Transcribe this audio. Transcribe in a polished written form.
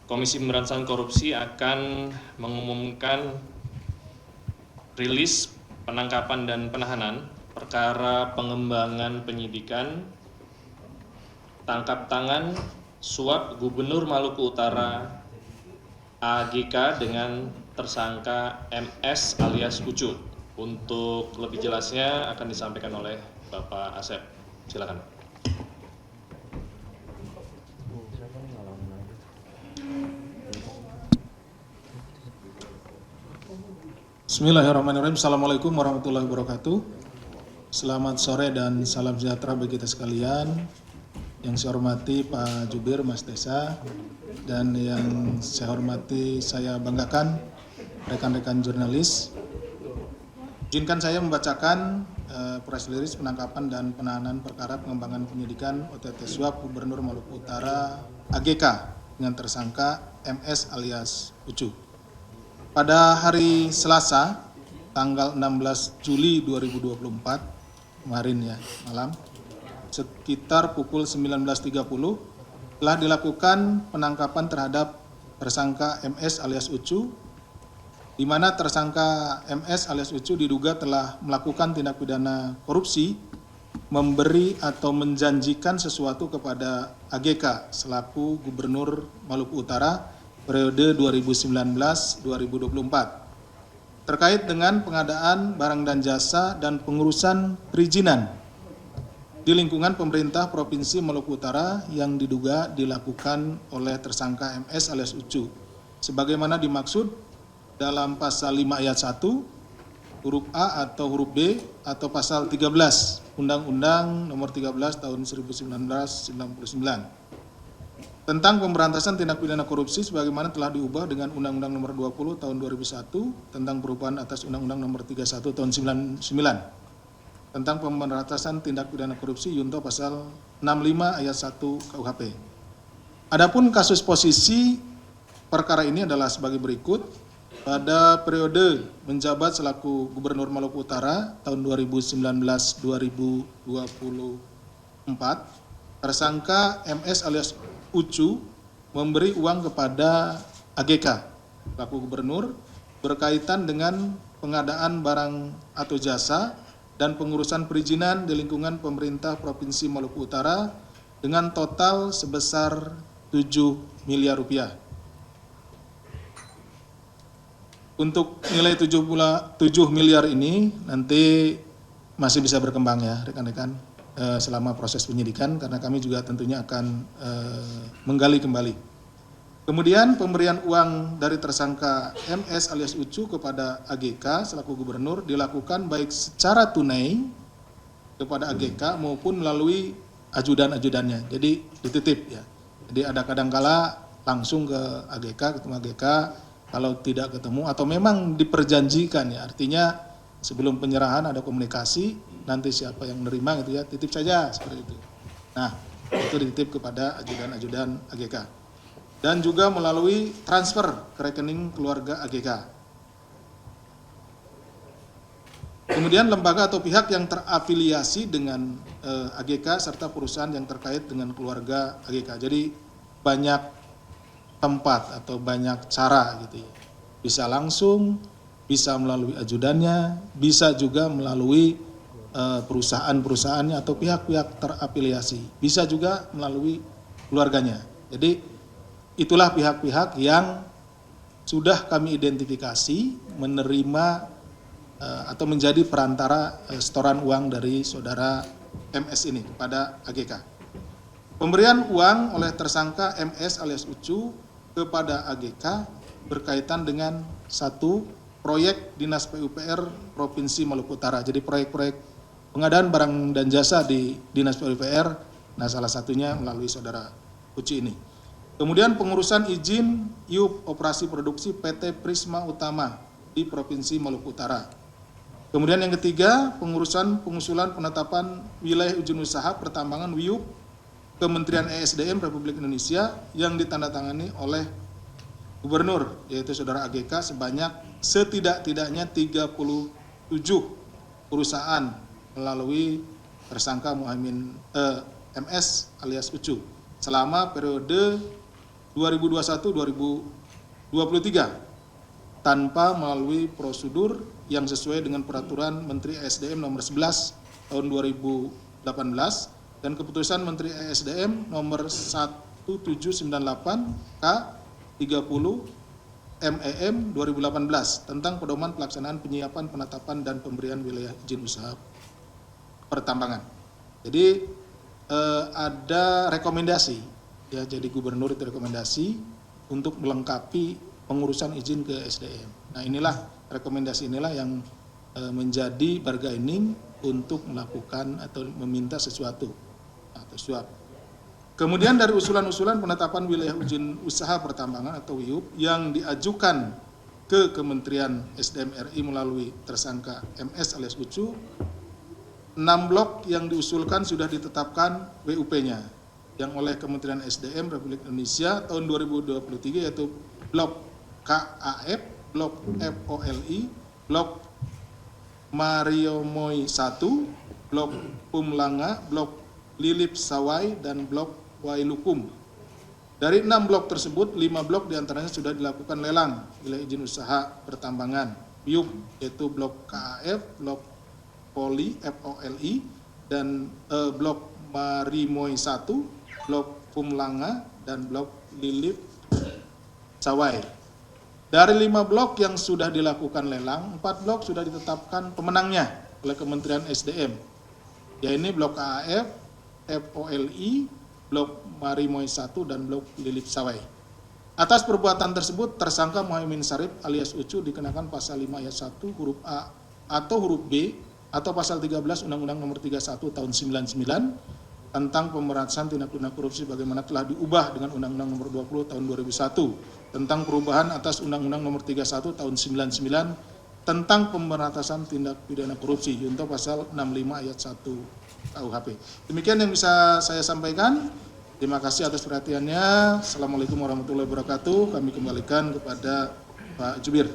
Komisi Pemberantasan Korupsi akan mengumumkan rilis penangkapan dan penahanan perkara pengembangan penyidikan tangkap tangan suap Gubernur Maluku Utara AGK dengan tersangka MS alias Ucu. Untuk lebih jelasnya akan disampaikan oleh Bapak Asep. Silakan. Bismillahirrahmanirrahim. Assalamualaikum warahmatullahi wabarakatuh. Selamat sore dan salam sejahtera bagi kita sekalian. Yang saya hormati Pak Jubir, Mas Desa, dan yang saya hormati, saya banggakan rekan-rekan jurnalis. Izinkan saya membacakan press release penangkapan dan penahanan perkara pengembangan penyidikan OTT suap Gubernur Maluku Utara AGK dengan tersangka MS alias Ucu. Pada hari Selasa, tanggal 16 Juli 2024, kemarin ya, malam, sekitar pukul 19.30, telah dilakukan penangkapan terhadap tersangka MS alias Ucu, di mana tersangka MS alias Ucu diduga telah melakukan tindak pidana korupsi, memberi atau menjanjikan sesuatu kepada AGK selaku Gubernur Maluku Utara periode 2019-2024 terkait dengan pengadaan barang dan jasa dan pengurusan perizinan di lingkungan pemerintah Provinsi Maluku Utara yang diduga dilakukan oleh tersangka MS alias Ucu sebagaimana dimaksud dalam pasal 5 ayat 1 huruf A atau huruf B atau pasal 13 Undang-Undang Nomor 13 Tahun 1999 tentang pemberantasan tindak pidana korupsi sebagaimana telah diubah dengan Undang-Undang Nomor 20 Tahun 2001 tentang perubahan atas Undang-Undang Nomor 31 Tahun 99 tentang pemberantasan tindak pidana korupsi Yunto pasal 65 ayat 1 KUHP. Adapun kasus posisi perkara ini adalah sebagai berikut. Pada periode menjabat selaku Gubernur Maluku Utara tahun 2019-2024, tersangka MS alias Ucu memberi uang kepada AGK selaku Gubernur berkaitan dengan pengadaan barang atau jasa dan pengurusan perizinan di lingkungan pemerintah Provinsi Maluku Utara dengan total sebesar 7 miliar rupiah. Untuk nilai 7 miliar ini nanti masih bisa berkembang ya rekan-rekan selama proses penyidikan karena kami juga tentunya akan menggali kembali. Kemudian pemberian uang dari tersangka MS alias Ucu kepada AGK selaku Gubernur dilakukan baik secara tunai kepada AGK maupun melalui ajudan-ajudannya. Jadi dititip ya. Jadi ada kadangkala langsung ke AGK, ketemu AGK. Kalau tidak ketemu atau memang diperjanjikan ya, artinya sebelum penyerahan ada komunikasi, nanti siapa yang menerima gitu ya, titip saja seperti itu. Nah, itu dititip kepada ajudan-ajudan AGK. Dan juga melalui transfer ke rekening keluarga AGK. Kemudian lembaga atau pihak yang terafiliasi dengan AGK serta perusahaan yang terkait dengan keluarga AGK. Jadi banyak tempat atau banyak cara gitu ya. Bisa langsung, bisa melalui ajudannya, bisa juga melalui perusahaan-perusahaannya atau pihak-pihak terafiliasi. Bisa juga melalui keluarganya. Jadi itulah pihak-pihak yang sudah kami identifikasi menerima atau menjadi perantara setoran uang dari saudara MS ini kepada AGK. Pemberian uang oleh tersangka MS alias Ucu kepada AGK berkaitan dengan satu proyek Dinas PUPR Provinsi Maluku Utara. Jadi proyek-proyek pengadaan barang dan jasa di Dinas PUPR, nah salah satunya melalui saudara Ucu ini. Kemudian pengurusan izin IUP operasi produksi PT Prisma Utama di Provinsi Maluku Utara. Kemudian yang ketiga, pengusulan penetapan wilayah izin usaha pertambangan WIUP Kementerian ESDM Republik Indonesia yang ditandatangani oleh Gubernur, yaitu saudara AGK sebanyak setidak-tidaknya 37 perusahaan melalui tersangka Muhaimin MS alias Ucu selama periode 2021-2023 tanpa melalui prosedur yang sesuai dengan peraturan Menteri ESDM nomor 11 tahun 2018 dan keputusan Menteri ESDM nomor 1798 K 30 MEM 2018 tentang pedoman pelaksanaan penyiapan, penetapan dan pemberian wilayah izin usaha pertambangan. Jadi ada rekomendasi ya, jadi gubernur itu rekomendasi untuk melengkapi pengurusan izin ke SDM. Nah, inilah rekomendasi inilah yang menjadi bargaining untuk melakukan atau meminta sesuatu atau suap. Kemudian dari usulan-usulan penetapan wilayah izin usaha pertambangan atau WIUP yang diajukan ke Kementerian SDM RI melalui tersangka MS alias Ucu, 6 blok yang diusulkan sudah ditetapkan WUP-nya yang oleh Kementerian SDM Republik Indonesia tahun 2023 yaitu blok KAF, blok FOLI, blok Mariomoy 1, blok Pumlanga, blok Lilip Sawai, dan blok Wailukum. Dari 6 blok tersebut, 5 blok diantaranya sudah dilakukan lelang wilayah izin usaha pertambangan WIUP, yaitu blok KAF, blok FOLI, dan blok Marimoy 1, blok Pumlanga, dan blok Lilip Sawai. Dari 5 blok yang sudah dilakukan lelang, 4 blok sudah ditetapkan pemenangnya oleh Kementerian SDM, yaitu blok KAF, FOLI, blok Marimoy 1, dan blok Lilip Sawai. Atas perbuatan tersebut, tersangka Muhaimin Syarif alias Ucu dikenakan pasal 5 ayat 1 huruf A atau huruf B atau pasal 13 Undang-Undang Nomor 31 tahun 99 tentang pemberantasan tindak pidana korupsi bagaimana telah diubah dengan Undang-Undang Nomor 20 tahun 2001 tentang perubahan atas Undang-Undang Nomor 31 tahun 99 tentang pemberantasan tindak pidana korupsi junto pasal 65 ayat 1 KUHP. Demikian yang bisa saya sampaikan. Terima kasih atas perhatiannya. Assalamualaikum warahmatullahi wabarakatuh. Kami kembalikan kepada Pak Jubir.